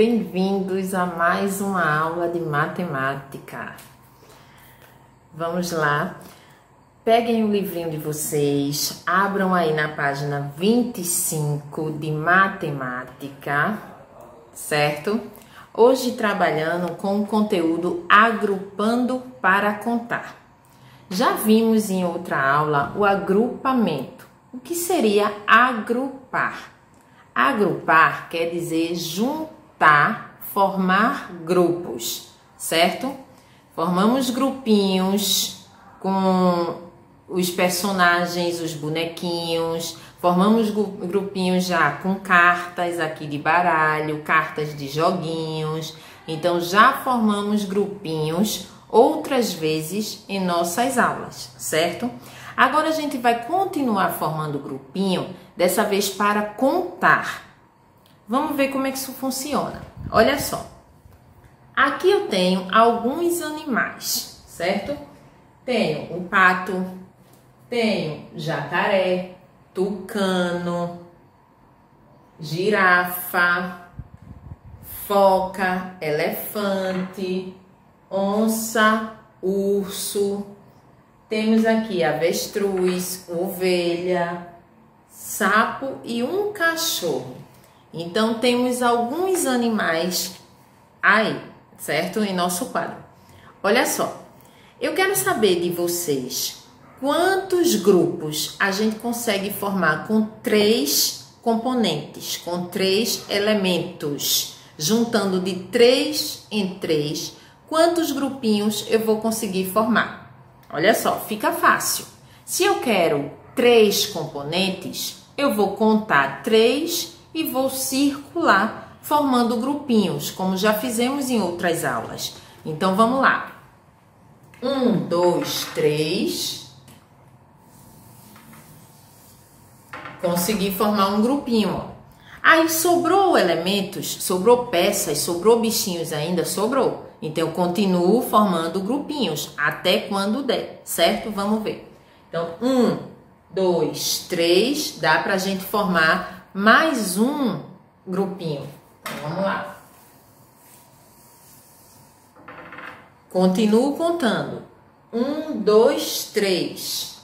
bem-vindos a mais uma aula de matemática. Vamos lá, peguem o livrinho de vocês, abram aí na página 25 de matemática, certo? Hoje trabalhando com o conteúdo agrupando para contar. Já vimos em outra aula o agrupamento. O que seria agrupar? Agrupar quer dizer juntar, formar grupos, certo? Formamos grupinhos com os personagens, os bonequinhos, formamos grupinhos já com cartas aqui de baralho, cartas de joguinhos. Então já formamos grupinhos outras vezes em nossas aulas, certo? Agora a gente vai continuar formando grupinho, dessa vez para contar. Vamos ver como é que isso funciona. Olha só. Aqui eu tenho alguns animais, certo? Tenho um pato, tenho jacaré, tucano, girafa, foca, elefante, onça, urso. Temos aqui avestruz, ovelha, sapo e um cachorro. Então, temos alguns animais aí, certo? Em nosso quadro. Olha só, eu quero saber de vocês quantos grupos a gente consegue formar com 3 componentes, com 3 elementos, juntando de 3 em 3, quantos grupinhos eu vou conseguir formar? Olha só, fica fácil. Se eu quero 3 componentes, eu vou contar 3 e vou circular formando grupinhos, como já fizemos em outras aulas. Então, vamos lá. 1, 2, 3. Consegui formar um grupinho, ó. Aí sobrou elementos, sobrou peças, sobrou bichinhos ainda, sobrou. Então, eu continuo formando grupinhos até quando der, certo? Vamos ver. Então, 1, 2, 3, dá pra gente formar mais um grupinho. Então, vamos lá. Continuo contando. 1, 2, 3.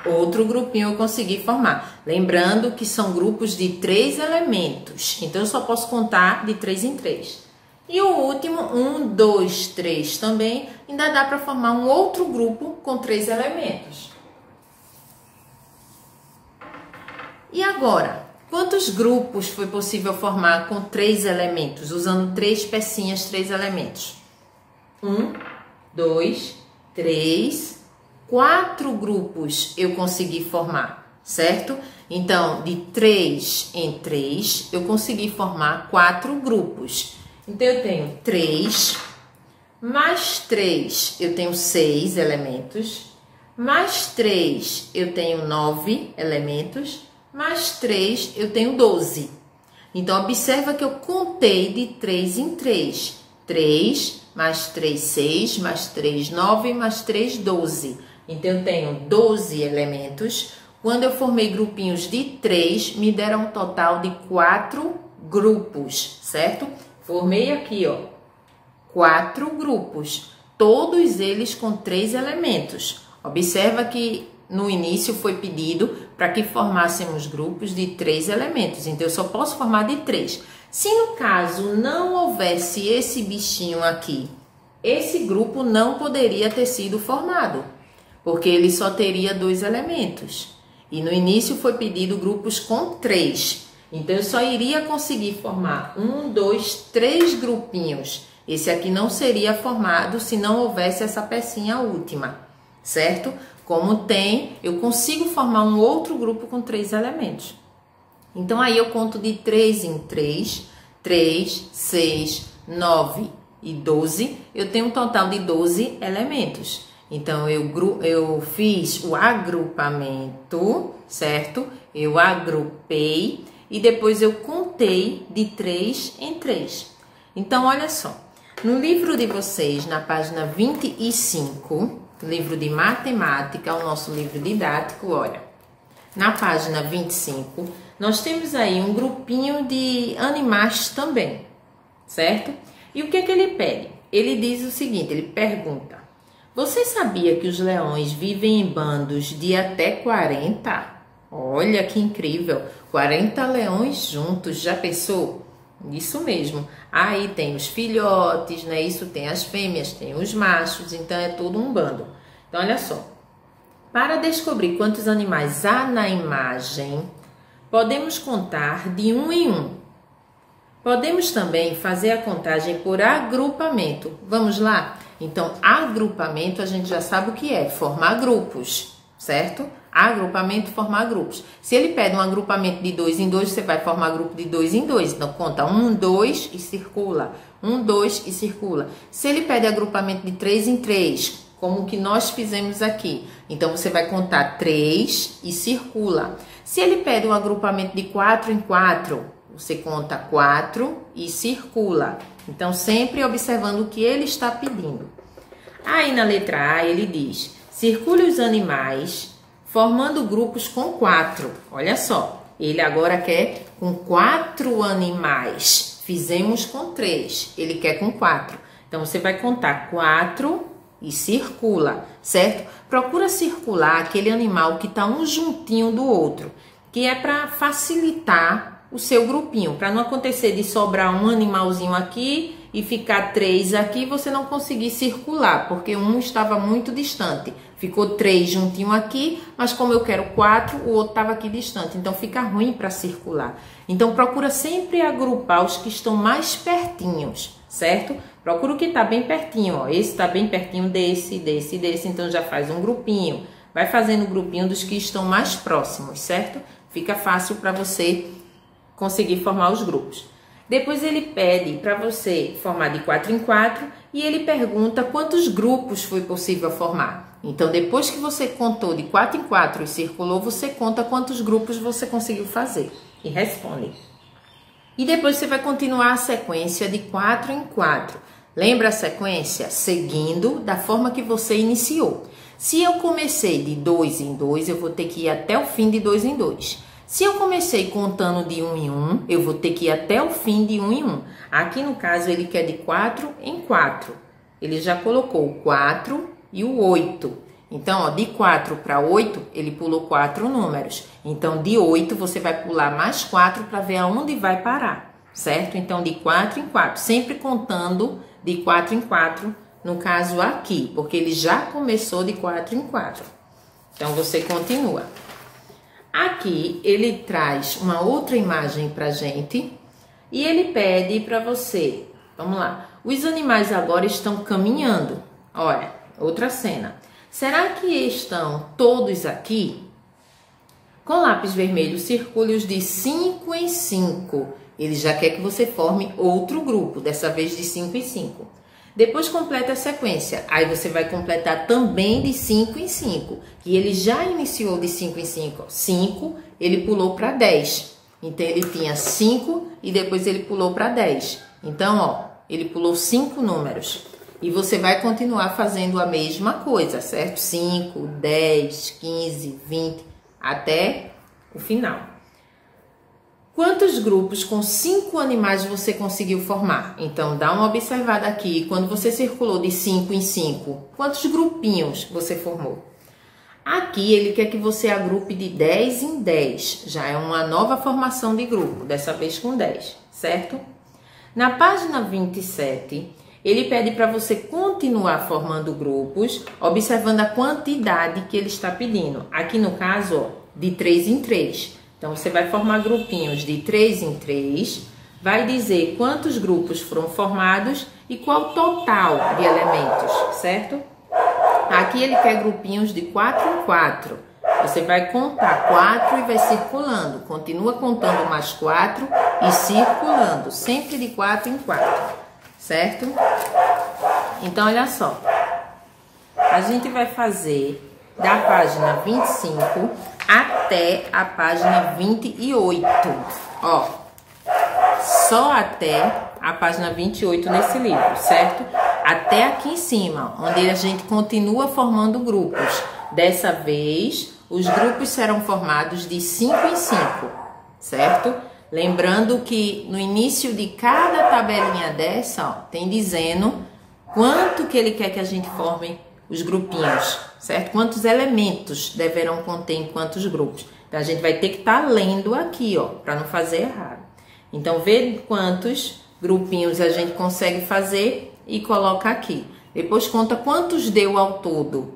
Outro grupinho eu consegui formar. Lembrando que são grupos de 3 elementos. Então, eu só posso contar de 3 em 3. E o último, 1, 2, 3 também, ainda dá para formar um outro grupo com 3 elementos. E agora, quantos grupos foi possível formar com 3 elementos, usando 3 pecinhas, 3 elementos? 1, 2, 3... 4 grupos eu consegui formar, certo? Então, de 3 em 3, eu consegui formar 4 grupos. Então, eu tenho 3, mais 3, eu tenho 6 elementos, mais 3, eu tenho 9 elementos, mais 3, eu tenho 12. Então, observa que eu contei de 3 em 3. 3, mais 3, 6, mais 3, 9, mais 3, 12. Então, eu tenho 12 elementos. Quando eu formei grupinhos de 3, me deram um total de 4 grupos, certo? Formei aqui, ó, 4 grupos, todos eles com 3 elementos. Observa que no início foi pedido para que formássemos grupos de 3 elementos. Então, eu só posso formar de 3. Se no caso não houvesse esse bichinho aqui, esse grupo não poderia ter sido formado, porque ele só teria 2 elementos. E no início foi pedido grupos com 3. Então, eu só iria conseguir formar 1, 2, 3 grupinhos. Esse aqui não seria formado se não houvesse essa pecinha última, certo? Como tem, eu consigo formar um outro grupo com 3 elementos. Então, aí eu conto de 3 em 3, 3, 6, 9 e 12. Eu tenho um total de 12 elementos. Então, eu fiz o agrupamento, certo? Eu agrupei e depois eu contei de 3 em 3. Então, olha só. No livro de vocês, na página 25, livro de matemática, o nosso livro didático, olha. Na página 25, nós temos aí um grupinho de animais também, certo? E o que é que ele pede? Ele diz o seguinte, ele pergunta: você sabia que os leões vivem em bandos de até 40? Olha que incrível, 40 leões juntos, já pensou? Isso mesmo, aí tem os filhotes, né? Isso tem as fêmeas, tem os machos, então é todo um bando. Então olha só, para descobrir quantos animais há na imagem, podemos contar de um em um. Podemos também fazer a contagem por agrupamento. Vamos lá? Então, agrupamento a gente já sabe o que é, formar grupos, certo? Agrupamento, formar grupos. Se ele pede um agrupamento de 2 em 2, você vai formar grupo de 2 em 2. Então, conta 1, 2 e circula. 1, 2 e circula. Se ele pede agrupamento de 3 em 3, como o que nós fizemos aqui, então você vai contar 3 e circula. Se ele pede um agrupamento de 4 em 4, você conta 4 e circula. Então, sempre observando o que ele está pedindo. Aí, na letra A, ele diz: circule os animais formando grupos com 4. Olha só, ele agora quer com 4 animais. Fizemos com 3, ele quer com 4. Então, você vai contar 4 e circula, certo? Procura circular aquele animal que está um juntinho do outro, que é para facilitar o seu grupinho, para não acontecer de sobrar um animalzinho aqui e ficar 3 aqui e você não conseguir circular, porque um estava muito distante. Ficou 3 juntinho aqui, mas como eu quero 4, o outro estava aqui distante, então fica ruim para circular. Então procura sempre agrupar os que estão mais pertinhos, certo? Procura o que está bem pertinho, ó. Esse está bem pertinho desse, então já faz um grupinho. Vai fazendo o grupinho dos que estão mais próximos, certo? Fica fácil para você conseguir formar os grupos. Depois ele pede para você formar de 4 em 4 e ele pergunta quantos grupos foi possível formar. Então, depois que você contou de 4 em 4 e circulou, você conta quantos grupos você conseguiu fazer e responde. E depois você vai continuar a sequência de 4 em 4. Lembra a sequência? Seguindo da forma que você iniciou. Se eu comecei de 2 em 2, eu vou ter que ir até o fim de 2 em 2. Se eu comecei contando de 1 em 1, eu vou ter que ir até o fim de 1 em 1. Aqui no caso ele quer de 4 em 4. Ele já colocou o 4 e o 8. Então, ó, de 4 para 8, ele pulou 4 números. Então, de 8 você vai pular mais 4 para ver aonde vai parar, certo? Então, de 4 em 4, sempre contando de 4 em 4, no caso aqui, porque ele já começou de 4 em 4. Então, você continua. Aqui, ele traz uma outra imagem pra gente e ele pede para você, vamos lá, os animais agora estão caminhando. Olha, outra cena. Será que estão todos aqui? Com lápis vermelho, circule os de 5 em 5. Ele já quer que você forme outro grupo, dessa vez de 5 em 5. Depois completa a sequência. Aí você vai completar também de 5 em 5. Que ele já iniciou de 5 em 5. 5, ele pulou para 10. Então, ele tinha 5 e depois ele pulou para 10. Então, ó, ele pulou 5 números. E você vai continuar fazendo a mesma coisa, certo? 5, 10, 15, 20, até o final. Quantos grupos com 5 animais você conseguiu formar? Então, dá uma observada aqui. Quando você circulou de 5 em 5, quantos grupinhos você formou? Aqui, ele quer que você agrupe de 10 em 10. Já é uma nova formação de grupo, dessa vez com 10, certo? Na página 27... ele pede para você continuar formando grupos, observando a quantidade que ele está pedindo. Aqui no caso, ó, de 3 em 3. Então, você vai formar grupinhos de 3 em 3, vai dizer quantos grupos foram formados e qual o total de elementos, certo? Aqui ele quer grupinhos de 4 em 4. Você vai contar 4 e vai circulando. Continua contando mais 4 e circulando, sempre de 4 em 4. Certo? Então, olha só. A gente vai fazer da página 25 até a página 28. Ó, só até a página 28 nesse livro, certo? Até aqui em cima, onde a gente continua formando grupos. Dessa vez, os grupos serão formados de 5 em 5, certo? Lembrando que no início de cada tabelinha dessa, ó, tem dizendo quanto que ele quer que a gente forme os grupinhos, certo? Quantos elementos deverão conter em quantos grupos. Então, a gente vai ter que estar lendo aqui, ó, para não fazer errado. Então, vê quantos grupinhos a gente consegue fazer e coloca aqui. Depois conta quantos deu ao todo.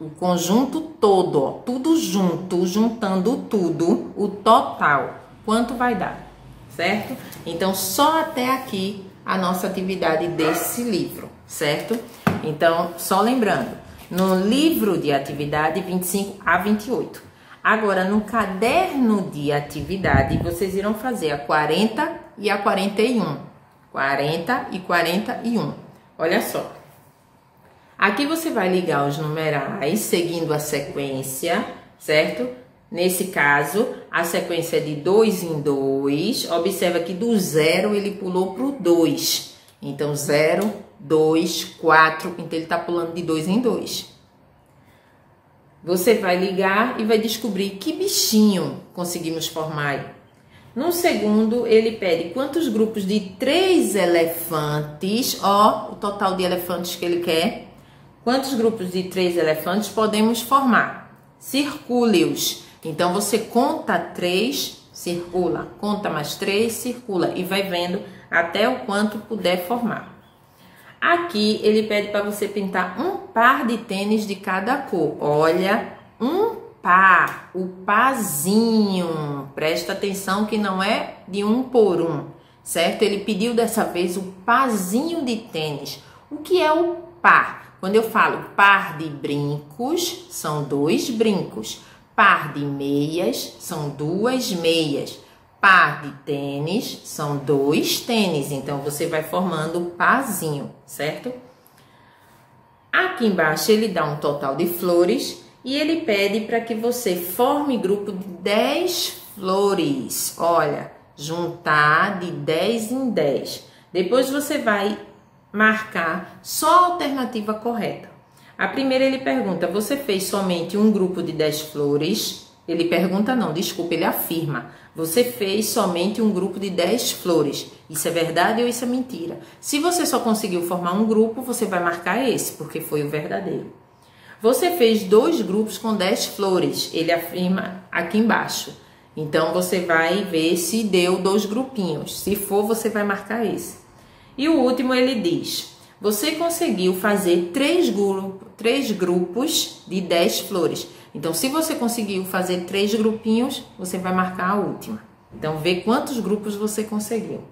O conjunto todo, ó, tudo junto, juntando tudo, o total, quanto vai dar, certo? Então, só até aqui a nossa atividade desse livro, certo? Então, só lembrando, no livro de atividade 25 a 28. Agora, no caderno de atividade, vocês irão fazer a 40 e a 41. 40 e 41. Olha só. Aqui você vai ligar os numerais seguindo a sequência, certo? Nesse caso, a sequência é de 2 em 2. Observa que do 0 ele pulou para o 2. Então, 0, 2, 4. Então, ele está pulando de 2 em 2. Você vai ligar e vai descobrir que bichinho conseguimos formar aí. No segundo, ele pede quantos grupos de 3 elefantes, ó, o total de elefantes que ele quer. Quantos grupos de 3 elefantes podemos formar? Circule-os. Então, você conta 3, circula. Conta mais 3, circula. E vai vendo até o quanto puder formar. Aqui, ele pede para você pintar um par de tênis de cada cor. Olha, um par, o parzinho. Presta atenção que não é de um por um, certo? Ele pediu dessa vez o parzinho de tênis. O que é o par? Quando eu falo par de brincos, são 2 brincos. Par de meias, são 2 meias. Par de tênis, são 2 tênis. Então, você vai formando o parzinho, certo? Aqui embaixo, ele dá um total de flores e ele pede para que você forme grupo de 10 flores. Olha, juntar de 10 em 10. Depois, você vai marcar só a alternativa correta. A primeira, ele pergunta, você fez somente um grupo de 10 flores? Ele pergunta não, desculpa, ele afirma. Você fez somente um grupo de 10 flores. Isso é verdade ou isso é mentira? Se você só conseguiu formar um grupo, você vai marcar esse, porque foi o verdadeiro. Você fez 2 grupos com 10 flores. Ele afirma aqui embaixo. Então, você vai ver se deu 2 grupinhos. Se for, você vai marcar esse. E o último, ele diz, você conseguiu fazer 3 grupos de 10 flores. Então, se você conseguiu fazer 3 grupinhos, você vai marcar a última. Então, vê quantos grupos você conseguiu.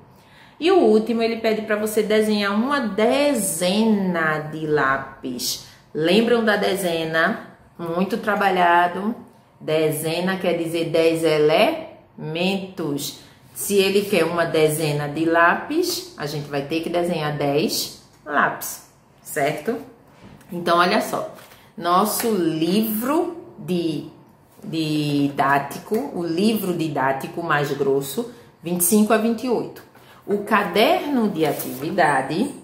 E o último, ele pede para você desenhar uma dezena de lápis. Lembram da dezena? Muito trabalhado. Dezena quer dizer 10 elementos. Se ele quer uma dezena de lápis, a gente vai ter que desenhar 10 lápis, certo? Então, olha só. Nosso livro didático, o livro didático mais grosso, 25 a 28. O caderno de atividade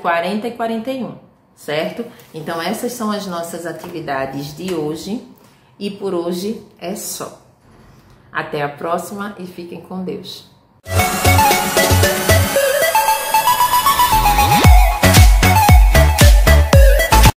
40 e 41, certo? Então, essas são as nossas atividades de hoje e por hoje é só. Até a próxima e fiquem com Deus.